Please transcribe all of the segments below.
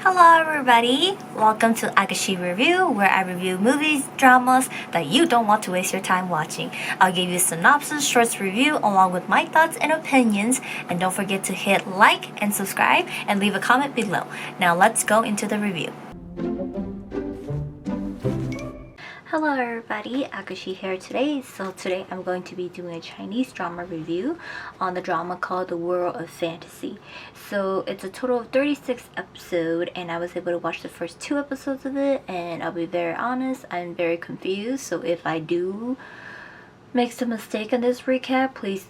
Hello everybody! Welcome to Agashe Review, where I review movies, dramas that you don't want to waste your time watching. I'll give you a synopsis, shorts review along with my thoughts and opinions, and don't forget to hit like and subscribe and leave a comment below. Now let's go into the review. Hello everybody, Agashe here today. So today I'm going to be doing a Chinese drama review on the drama called The World of Fantasy. So it's a total of 36 episodes and I was able to watch the first 2 episodes of it, and I'll be very honest, I'm very confused. So if I do make some mistake in this recap, please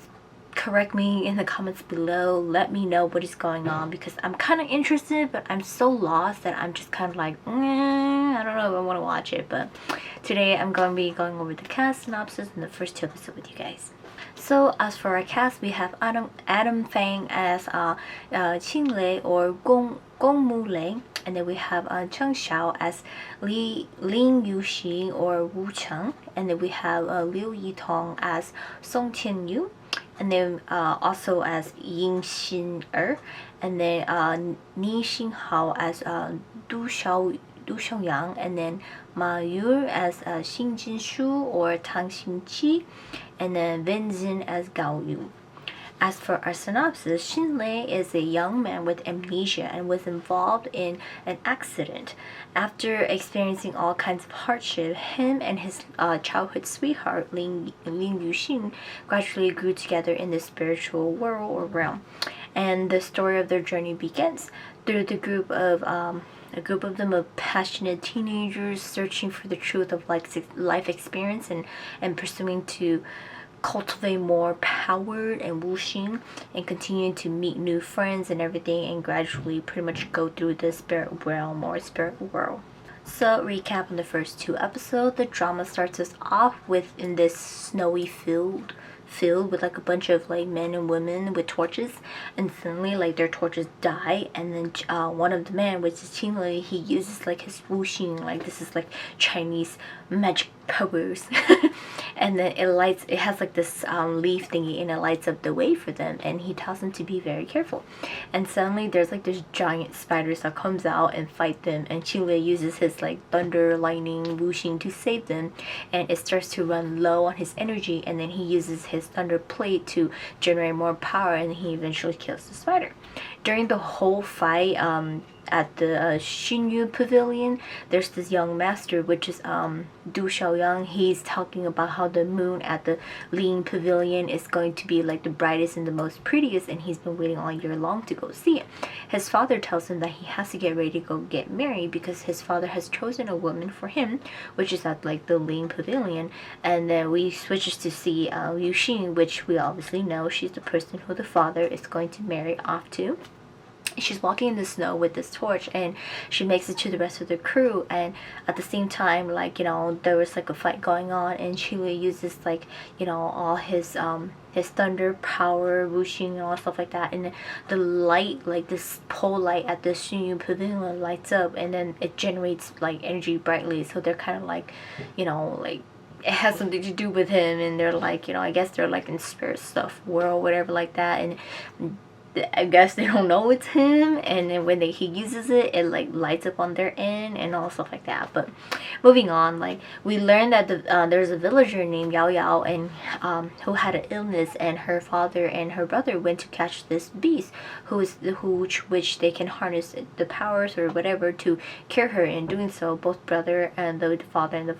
correct me in the comments below. Let me know what is going on, because I'm kind of interested, but I'm so lost that I'm just kind of like, I don't know if I want to watch it. But today I'm going to be going over the cast synopsis and the first 2 episodes with you guys. So as for our cast, we have Adam Fang as Qing Lei or Gong Mu Lei, and then we have Cheng Xiao as Lin Yuxi or Wu Cheng, and then we have Liu Yitong as Song Qianyu, and then also as Yin Xin and then Ni Xinghao as Du Xiaoyang, and then Ma Yu as Xin Jinshu or Tang Xingqi, and then Wen Xin as Gao Yu. As for our synopsis, Xin Lei is a young man with amnesia and was involved in an accident. After experiencing all kinds of hardship, him and his childhood sweetheart, Lin Yuxin, gradually grew together in the spiritual world or realm. And the story of their journey begins through the group of them of passionate teenagers searching for the truth of life experience and pursuing to cultivate more power and wuxing, and continuing to meet new friends and everything, and gradually pretty much go through the spirit realm or spirit world. So recap on the first 2 episodes, the drama starts us off with in this snowy field with like a bunch of like men and women with torches, and suddenly like their torches die, and then one of the men, which is Qing Lei, he uses like his wuxing, like this is like Chinese magic powers and then it has like this leaf thingy, and it lights up the way for them, and he tells them to be very careful. And suddenly there's like this giant spider that comes out and fight them, and Qing Lei uses his like thunder lightning wuxing to save them, and it starts to run low on his energy, and then he uses his thunder plate to generate more power, and he eventually kills the spider. During the whole fight at the Xinyu Pavilion, there's this young master, which is Du Xiaoyang. He's talking about how the moon at the Lin Pavilion is going to be like the brightest and the most prettiest, and he's been waiting all year long to go see it. His father tells him that he has to get ready to go get married because his father has chosen a woman for him, which is at like the Lin Pavilion. And then we switches to see Liu Xin, which we obviously know she's the person who the father is going to marry off to. She's walking in the snow with this torch, and she makes it to the rest of the crew, and at the same time, like, you know, there was like a fight going on, and Chile uses like, you know, all his thunder power, wuxing and all stuff like that, and the light, like this pole light at the Xinyu Pavilion lights up, and then it generates like energy brightly, so they're kind of like, you know, like it has something to do with him, and they're like, you know, I guess they're like in spirit stuff world, whatever like that, and I guess they don't know it's him, and then when he uses it, it like lights up on their end and all stuff like that. But moving on, like we learned that there's a villager named Yao Yao, and who had an illness, and her father and her brother went to catch this beast which they can harness the powers or whatever to cure her. In doing so, both brother and the father and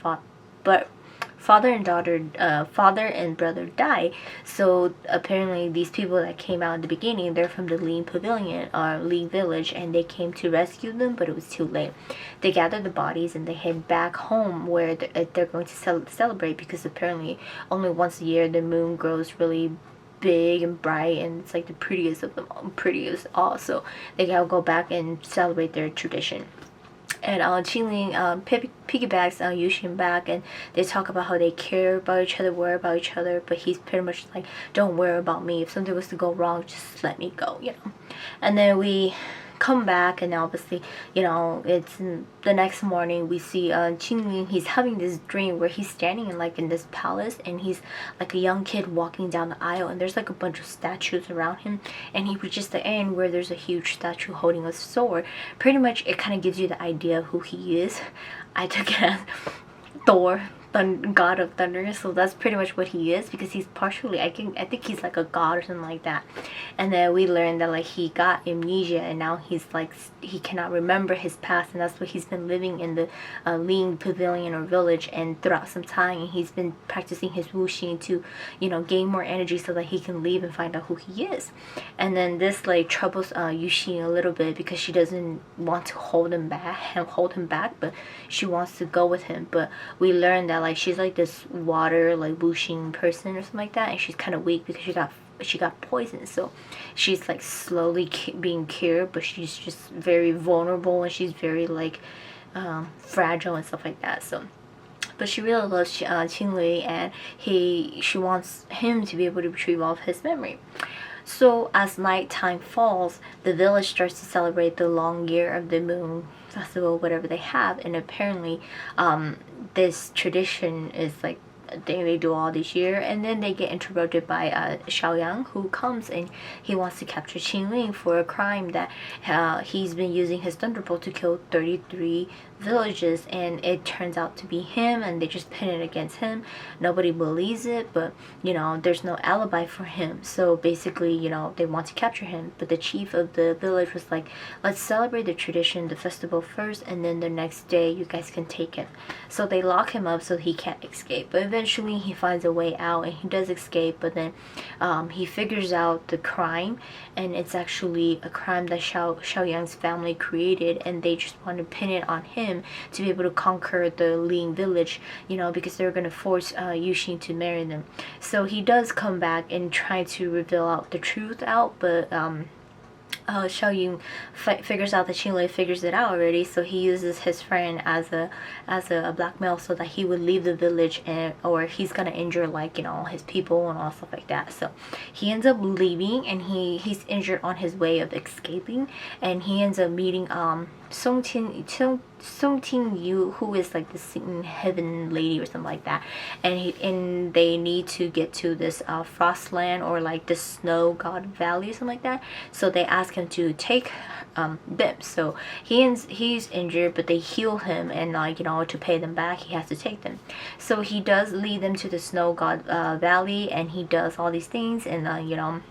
father and brother die. So apparently these people that came out in the beginning, they're from the Lin Pavilion or Lin village, and they came to rescue them, but it was too late. They gather the bodies and they head back home, where they're going to celebrate, because apparently only once a year the moon grows really big and bright, and it's like the prettiest of them all, prettiest all, so they gotta go back and celebrate their tradition. And Qingling piggybacks on Yuxin back, and they talk about how they care about each other, worry about each other, but he's pretty much like, don't worry about me. If something was to go wrong, just let me go, you know. And then we come back, and obviously, you know, it's the next morning. We see Qingling. He's having this dream where he's standing in like in this palace, and he's like a young kid walking down the aisle, and there's like a bunch of statues around him, and he reaches the end where there's a huge statue holding a sword. Pretty much it kind of gives you the idea of who he is. I took it as Thor, god of thunder, so that's pretty much what he is, because he's partially, I think he's like a god or something like that. And then we learned that like he got amnesia, and now he's like, he cannot remember his past, and that's what he's been living in the Ling pavilion or village, and throughout some time, and he's been practicing his wuxing to, you know, gain more energy so that he can leave and find out who he is. And then this like troubles Yuxin a little bit, because she doesn't want to hold him back, but she wants to go with him. But we learned that like she's like this water like wuxing person or something like that, and she's kind of weak because she got poisoned, so she's like slowly being cured, but she's just very vulnerable, and she's very like fragile and stuff like that. So but she really loves Qinglei, and she wants him to be able to retrieve all of his memory. So as nighttime falls, the village starts to celebrate the long year of the moon festival, whatever they have, and apparently this tradition is like a thing they do all this year. And then they get interrupted by Xiaoyang, who comes, and he wants to capture Qingling for a crime that he's been using his thunderbolt to kill 33 villages, and it turns out to be him, and they just pin it against him. Nobody believes it, but you know, there's no alibi for him, so basically, you know, they want to capture him. But the chief of the village was like, let's celebrate the tradition, the festival first, and then the next day you guys can take him. So they lock him up so he can't escape, but eventually he finds a way out, and he does escape. But then he figures out the crime, and it's actually a crime that Xiaoyang's family created, and they just want to pin it on him to be able to conquer the Ling village, you know, because they're going to force Yuxin to marry them. So he does come back and try to reveal out the truth out, but Xiaoyang figures out that Qinglei figures it out already, so he uses his friend as a blackmail so that he would leave the village, and or he's gonna injure, like, you know, his people and all stuff like that. So he ends up leaving, and he's injured on his way of escaping, and he ends up meeting Song Ting Yu, who is like the Satan heaven lady or something like that, and they need to get to this frost land, or like the snow god valley or something like that. So they ask him to take them. So he's injured, but they heal him, and like, you know, to pay them back, he has to take them. So he does lead them to the snow god valley, and he does all these things, and you know,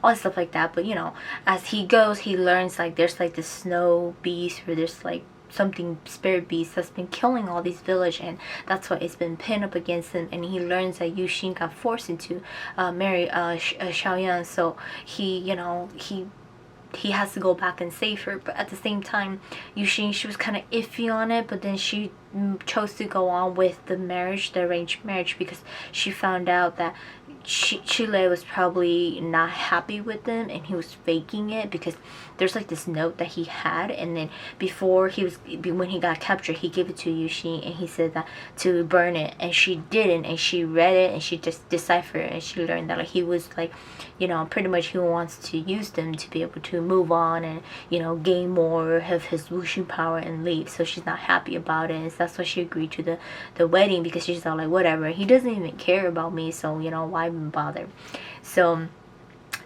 all stuff like that. But you know, as he goes, he learns like there's like this snow beast, or there's like something spirit beast that's been killing all these village, and that's why it's been pinned up against him. And he learns that Yuxin got forced into marry Xiaoyang, so he, you know, he has to go back and save her. But at the same time, Yuxin, she was kind of iffy on it, but then she chose to go on with the marriage, the arranged marriage, because she found out that Chile was probably not happy with them, and he was faking it, because there's like this note that he had, and then when he got captured, he gave it to Yuxin, and he said that to burn it, and she didn't, and she read it, and she just deciphered it, and she learned that like he was like, you know, pretty much he wants to use them to be able to move on and, you know, gain more of his wuxing power and leave. So she's not happy about it, and that's why she agreed to the wedding, because she's all like, whatever, he doesn't even care about me, so you know, why even bother. So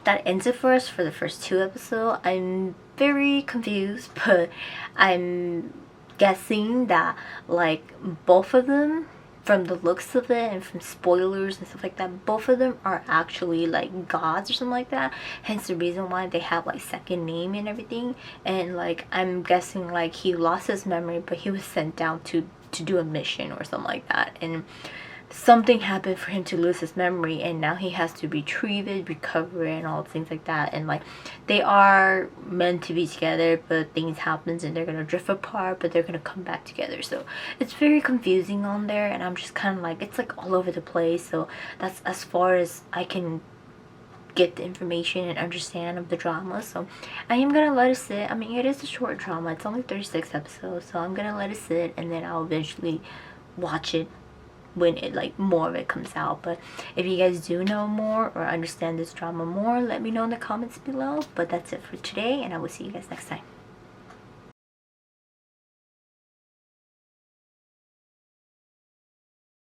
that ends it for us for the first 2 episodes. I'm very confused, but I'm guessing that like both of them, from the looks of it and from spoilers and stuff like that, both of them are actually like gods or something like that, hence the reason why they have like second name and everything. And like, I'm guessing like he lost his memory, but he was sent down to do a mission or something like that, and something happened for him to lose his memory, and now he has to retrieve it, recover it, and all things like that. And like, they are meant to be together, but things happen and they're gonna drift apart, but they're gonna come back together. So it's very confusing on there, and I'm just kind of like, it's like all over the place. So that's as far as I can get the information and understand of the drama. So I am gonna let it sit. I mean, it is a short drama, it's only 36 episodes, so I'm gonna let it sit, and then I'll eventually watch it when it like more of it comes out. But if you guys do know more or understand this drama more, let me know in the comments below. But that's it for today, and I will see you guys next time.